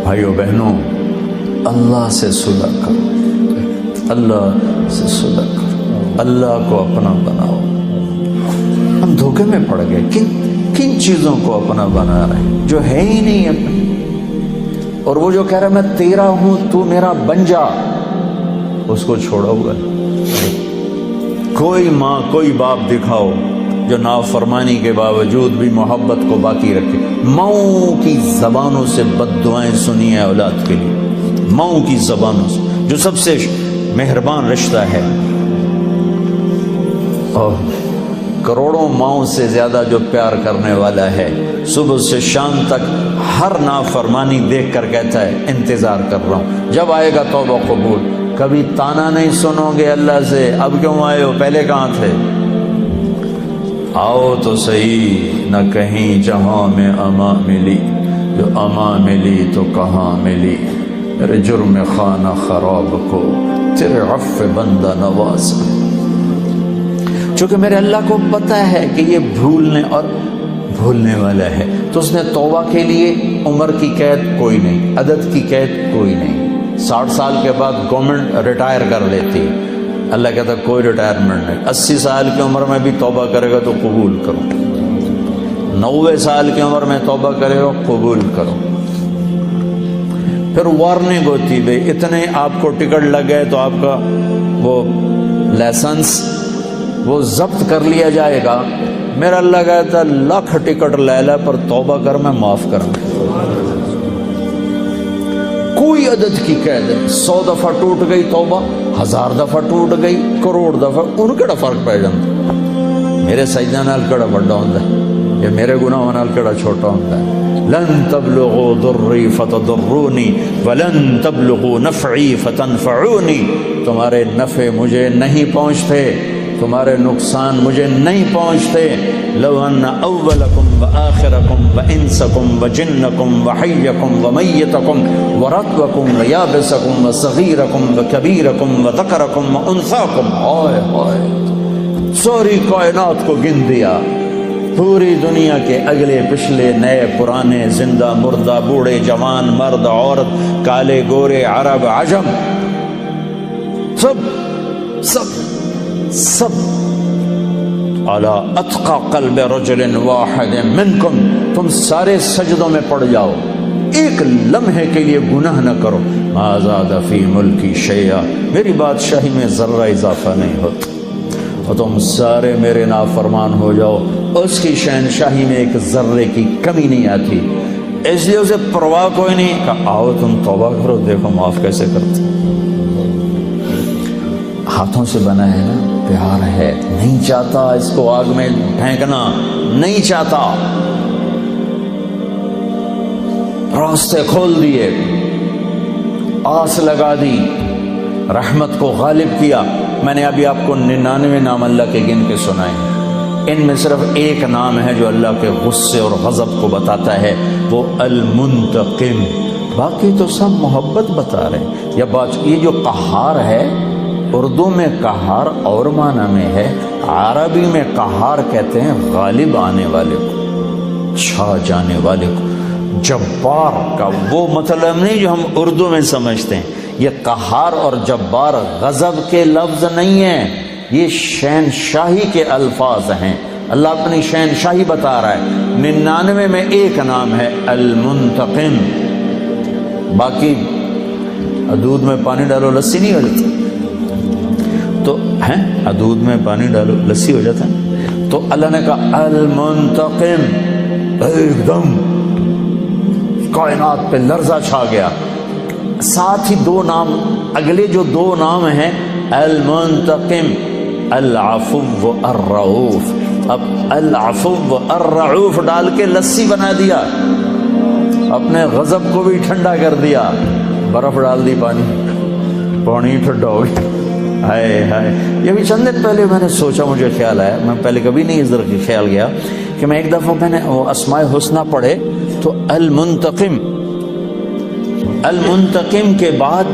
بھائیو بہنوں، اللہ سے صلح کرو، اللہ سے صلح کرو، اللہ کو اپنا بناؤ۔ ہم دھوکے میں پڑ گئے، کن چیزوں کو اپنا بنا رہے ہیں جو ہے ہی نہیں اپنی، اور وہ جو کہہ رہا ہے میں تیرا ہوں تو میرا بن جا، اس کو چھوڑا ہوا ہے۔ کوئی ماں کوئی باپ دکھاؤ جو نافرمانی کے باوجود بھی محبت کو باقی رکھے۔ ماؤں کی زبانوں سے بد دعائیں سنی ہیں اولاد کے لیے، ماؤں کی زبانوں سے، جو سب سے مہربان رشتہ ہے، اور کروڑوں ماؤں سے زیادہ جو پیار کرنے والا ہے، صبح سے شام تک ہر نافرمانی دیکھ کر کہتا ہے انتظار کر رہا ہوں، جب آئے گا توبہ قبول۔ کبھی تانا نہیں سنو گے اللہ سے، اب کیوں آئے ہو، پہلے کہاں تھے؟ آؤ تو صحیح، نہ کہیں جہاں میں اما ملی، جو اما ملی تو کہاں ملی، میرے جرم خانہ خراب کو تیرے عفو بندہ نواز۔ چونکہ میرے اللہ کو پتہ ہے کہ یہ بھولنے اور بھولنے والا ہے، تو اس نے توبہ کے لیے عمر کی قید کوئی نہیں، عدد کی قید کوئی نہیں۔ 60 سال کے بعد گورنمنٹ ریٹائر کر لیتی، اللہ کہتا کوئی ریٹائرمنٹ نہیں۔ 80 سال کی عمر میں بھی توبہ کرے گا تو قبول کرو، 90 سال کی عمر میں توبہ کرے گا قبول کرو۔ پھر وارننگ ہوتی بھائی اتنے آپ کو ٹکٹ لگ گئے تو آپ کا وہ لائسنس وہ ضبط کر لیا جائے گا۔ میرا اللہ کہتا ہے لاکھ ٹکٹ لے لے پر توبہ کر، میں معاف کروں۔ کوئی عدد کی قید نہیں، 100 دفعہ ٹوٹ گئی توبہ، 1000 دفعہ ٹوٹ گئی، کروڑ دفعہ، ان کیڑا فرق پی جاتا؟ میرے سجدہ نال کیڑا بڑا ہوندا ہے یا میرے گناہ نال کیڑا چھوٹا ہوندا ہے؟ لن تبلغوا ضری فتضرونی ولن تبلغوا نفعی فتنفعونی، تمہارے نفع مجھے نہیں پہنچتے، تمہارے نقصان مجھے نہیں پہنچتے۔ لو ان اولکم وآخرکم وانسکم وجنکم وحیکم ومیتکم ورطبکم ویابسکم وصغیرکم وکبیرکم وذکرکم وانثاکم، ہائے ہائے، ساری کائنات کو گن دیا، پوری دنیا کے اگلے پچھلے نئے پرانے، زندہ مردہ، بوڑھے جوان، مرد عورت، کالے گورے، عرب عجم، سب سب سب علی اتقى قلب رجل واحد منکم، تم سارے سجدوں میں پڑ جاؤ، ایک لمحے کے لیے گناہ نہ کرو۔ ما زاد فی ملکی شیئا، میری بادشاہی میں ذرہ اضافہ نہیں ہوتا، اور تم سارے میرے نافرمان ہو جاؤ، اس کی شہنشاہی میں ایک ذرے کی کمی نہیں آتی، اس لیے اسے پرواہ کوئی نہیں کہ آؤ تم توبہ کرو، دیکھو معاف کیسے کرتے۔ ہاتھوں سے بنا ہے نا، پیار ہے، نہیں چاہتا اس کو آگ میں پھینکنا، نہیں چاہتا، راستے کھول دیے، آس لگا دی، رحمت کو غالب کیا۔ میں نے ابھی آپ کو 99 نام اللہ کے گن کے سنائے ہیں، ان میں صرف ایک نام ہے جو اللہ کے غصے اور غضب کو بتاتا ہے، وہ المنتقم، باقی تو سب محبت بتا رہے ہیں۔ یہ جو قہار ہے، اردو میں قہار اور معنی میں ہے، عربی میں قہار کہتے ہیں غالب آنے والے کو، چھا جانے والے کو۔ جبار کا وہ مطلب نہیں جو ہم اردو میں سمجھتے ہیں، یہ قہار اور جبار غضب کے لفظ نہیں ہیں، یہ شہنشاہی کے الفاظ ہیں۔ اللہ اپنی شہنشاہی بتا رہا ہے۔ 99 میں ایک نام ہے المنتقم، باقی دودھ میں پانی ڈالو لسی نہیں ہو جاتی، تو ہیں دودھ میں پانی ڈالو لسی ہو جاتا ہے، تو اللہ نے کہا المنتقم، ایک دم کائنات پہ لرزہ چھا گیا۔ ساتھ ہی دو نام، اگلے جو دو نام ہیں، المنتقم، العفو الرؤوف، اب العفو الرؤوف ڈال کے لسی بنا دیا، اپنے غضب کو بھی ٹھنڈا کر دیا، برف ڈال دی، پانی ٹھنڈا ہو گیا۔ ہائے ہائے، یہ بھی چند دن پہلے میں نے سوچا، مجھے خیال آیا، میں پہلے کبھی نہیں اس طرح خیال گیا کہ میں ایک دفعہ میں نے وہ اسماء الحسنی پڑھے تو المنتقم، المنتقم کے بعد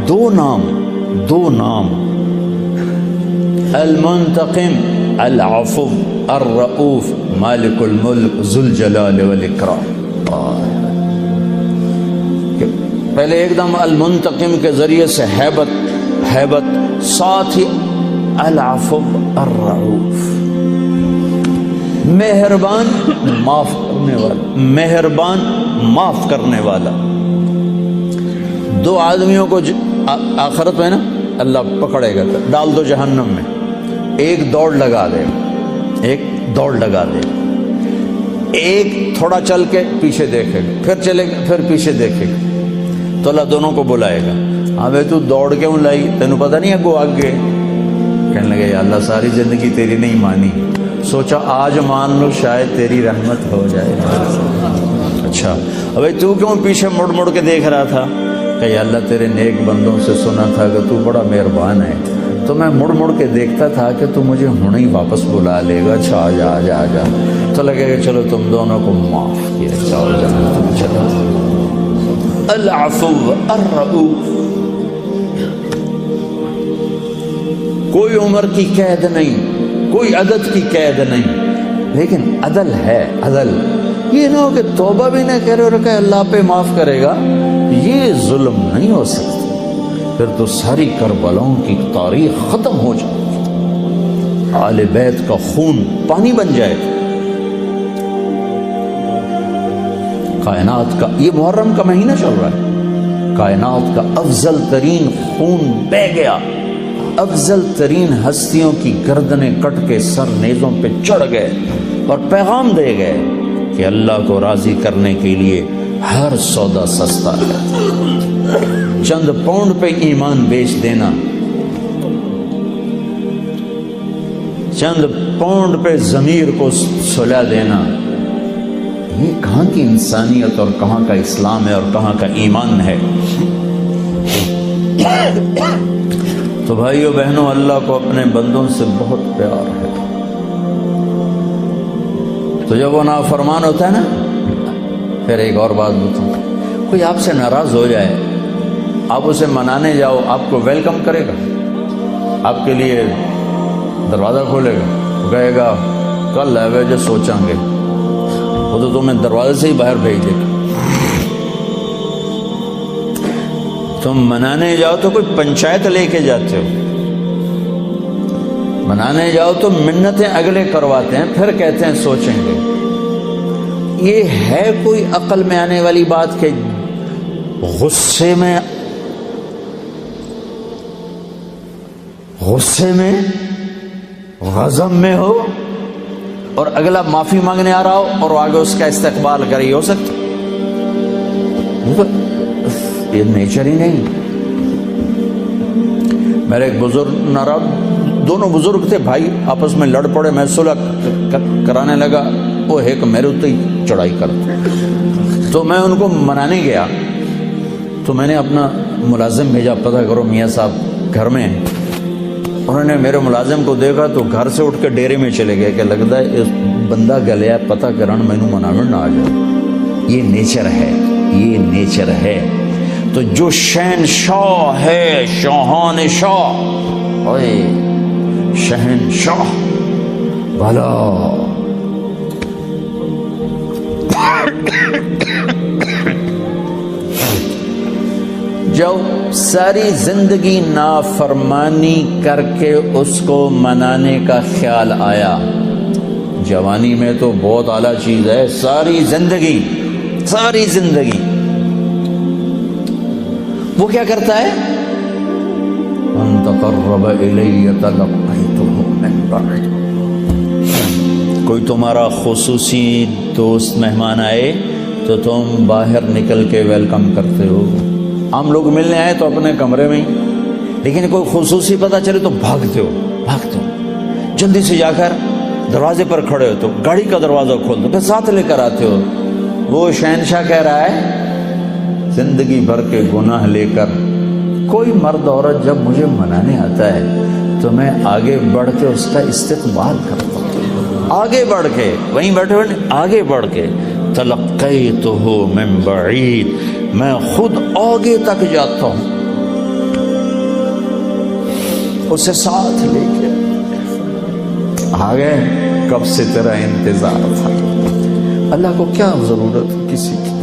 دو نام، المنتقم، العفو الرؤوف، مالک الملک، ذو الجلال والاکرام۔ پہلے ایک دم المنتقم کے ذریعے سے ہیبت، ساتھ ہی العفو الرؤوف، مہربان معاف کرنے والا، مہربان معاف کرنے والا۔ دو آدمیوں کو آخرت میں نا اللہ پکڑے گا، ڈال دو جہنم میں، ایک دوڑ لگا دے، ایک تھوڑا چل کے پیچھے دیکھے گا، پھر چلے گا، پھر پیچھے دیکھے گا، تو اللہ دونوں کو بلائے گا، ہاں بھائی تو دوڑ کیوں لائی، تینوں پتہ نہیں اگو آگے؟ کہنے لگے یا اللہ ساری زندگی تیری نہیں مانی، سوچا آج مان لو شاید تیری رحمت ہو جائے۔ اچھا بھائی تو کیوں پیچھے مڑ مڑ کے دیکھ رہا تھا؟ کہ یا اللہ تیرے نیک بندوں سے سنا تھا کہ تو بڑا مہربان ہے، تو میں مڑ مڑ کے دیکھتا تھا کہ تو مجھے ہونے ہی واپس بلا لے گا، اچھا آ جا، تو لگے گا چلو تم دونوں کو معاف کیا، چاہو جانا تم چلو۔ العفو الرؤوف، کوئی عمر کی قید نہیں، کوئی عدد کی قید نہیں، لیکن عدل ہے، عدل یہ نہ ہو کہ توبہ بھی نہ کرے اور کہ اللہ پہ معاف کرے گا، یہ ظلم نہیں ہو سکتا، پھر تو ساری کربلاؤں کی تاریخ ختم ہو جائے، آل بیت کا خون پانی بن جائے۔ کائنات کا یہ محرم کا مہینہ چل رہا ہے، کائنات کا افضل ترین خون بہہ گیا، افضل ترین ہستیوں کی گردنیں کٹ کے سر نیزوں پہ چڑھ گئے اور پیغام دے گئے کہ اللہ کو راضی کرنے کے لیے ہر سودا سستا ہے، چند پاؤنڈ پہ ایمان بیچ دینا، چند پاؤنڈ پہ ضمیر کو سلا دینا، یہ کہاں کی انسانیت اور کہاں کا اسلام ہے اور کہاں کا ایمان ہے؟ تو بھائیو بہنوں، اللہ کو اپنے بندوں سے بہت پیار ہے، تو جب وہ نافرمان ہوتا ہے نا، پھر ایک اور بات بتاؤں، کوئی آپ سے ناراض ہو جائے، آپ اسے منانے جاؤ، آپ کو ویلکم کرے گا، آپ کے لیے دروازہ کھولے گا، کہے گا کل ہے وے جو سوچیں گے، وہ تو تمہیں دروازے سے ہی باہر بھیج دے گا۔ تم منانے جاؤ تو کوئی پنچایت لے کے جاتے ہو، منانے جاؤ تو منتیں اگلے کرواتے ہیں، پھر کہتے ہیں سوچیں گے۔ یہ ہے کوئی عقل میں آنے والی بات کہ غصے میں غضب میں ہو اور اگلا معافی مانگنے آ رہا ہو اور آگے اس کا استقبال کرے؟ ہو سکتا؟ یہ نیچر ہی نہیں۔ میرے ایک بزرگ ناراض، دونوں بزرگ تھے بھائی، آپس میں لڑ پڑے، میں صلح کرانے لگا، وہ ایک میرے اتنے ہی چڑھائی کرتا، تو میں ان کو منانے گیا، تو میں نے اپنا ملازم بھیجا، پتہ کرو میاں صاحب گھر میں ہیں۔ انہوں نے میرے ملازم کو دیکھا تو گھر سے اٹھ کے ڈیرے میں چلے گئے کہ لگتا ہے اس بندہ گلیا پتہ کرن مینو مناوڑ نہ آ جائے۔ یہ نیچر ہے، یہ نیچر ہے۔ تو جو شہنشاہ ہے، شاہان شاہ، اوئے شہنشاہ بھلا، جو ساری زندگی نافرمانی کر کے اس کو منانے کا خیال آیا، جوانی میں تو بہت اعلیٰ چیز ہے، ساری زندگی وہ کیا کرتا ہے؟ ان تقرب الی تلقیتہ من بعد، کوئی تمہارا خصوصی دوست مہمان آئے تو تم باہر نکل کے ویلکم کرتے ہو۔ عام لوگ ملنے آئے تو اپنے کمرے میں ہی، لیکن کوئی خصوصی پتہ چلے تو بھاگتے ہو، جلدی سے جا کر دروازے پر کھڑے ہو، تو گاڑی کا دروازہ کھول دو، پھر ساتھ لے کر آتے ہو۔ وہ شہنشاہ کہہ رہا ہے زندگی بھر کے گناہ لے کر کوئی مرد عورت جب مجھے منانے آتا ہے تو میں آگے بڑھ کے اس کا استقبال کرتا ہوں، آگے بڑھ کے، وہیں بیٹھے ہوئے آگے بڑھ کے، تلقیتہ من بعید، میں خود آگے تک جاتا ہوں اسے ساتھ لے کے۔ آگے کب سے تیرا انتظار تھا، اللہ کو کیا ضرورت کسی کی؟